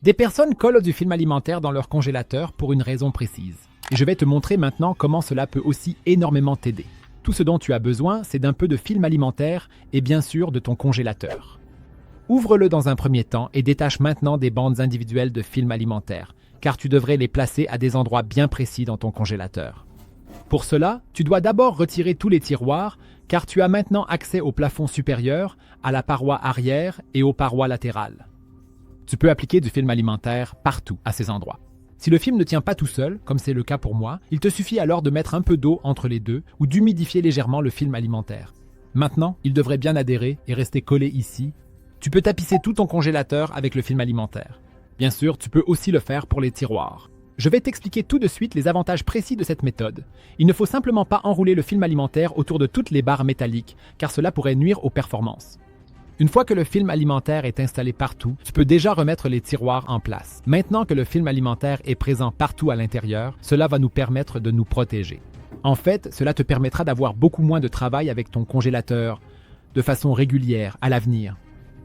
Des personnes collent du film alimentaire dans leur congélateur pour une raison précise. Et je vais te montrer maintenant comment cela peut aussi énormément t'aider. Tout ce dont tu as besoin, c'est d'un peu de film alimentaire et bien sûr de ton congélateur. Ouvre-le dans un premier temps et détache maintenant des bandes individuelles de film alimentaire, car tu devrais les placer à des endroits bien précis dans ton congélateur. Pour cela, tu dois d'abord retirer tous les tiroirs, car tu as maintenant accès au plafond supérieur, à la paroi arrière et aux parois latérales. Tu peux appliquer du film alimentaire partout à ces endroits. Si le film ne tient pas tout seul, comme c'est le cas pour moi, il te suffit alors de mettre un peu d'eau entre les deux ou d'humidifier légèrement le film alimentaire. Maintenant, il devrait bien adhérer et rester collé ici. Tu peux tapisser tout ton congélateur avec le film alimentaire. Bien sûr, tu peux aussi le faire pour les tiroirs. Je vais t'expliquer tout de suite les avantages précis de cette méthode. Il ne faut simplement pas enrouler le film alimentaire autour de toutes les barres métalliques, car cela pourrait nuire aux performances. Une fois que le film alimentaire est installé partout, tu peux déjà remettre les tiroirs en place. Maintenant que le film alimentaire est présent partout à l'intérieur, cela va nous permettre de nous protéger. En fait, cela te permettra d'avoir beaucoup moins de travail avec ton congélateur de façon régulière à l'avenir.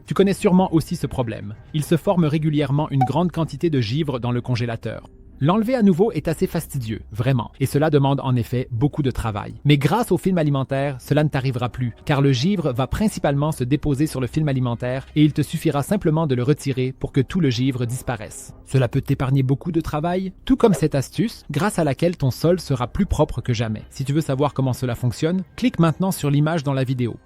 Tu connais sûrement aussi ce problème. Il se forme régulièrement une grande quantité de givre dans le congélateur. L'enlever à nouveau est assez fastidieux, vraiment, et cela demande en effet beaucoup de travail. Mais grâce au film alimentaire, cela ne t'arrivera plus, car le givre va principalement se déposer sur le film alimentaire et il te suffira simplement de le retirer pour que tout le givre disparaisse. Cela peut t'épargner beaucoup de travail, tout comme cette astuce, grâce à laquelle ton sol sera plus propre que jamais. Si tu veux savoir comment cela fonctionne, clique maintenant sur l'image dans la vidéo.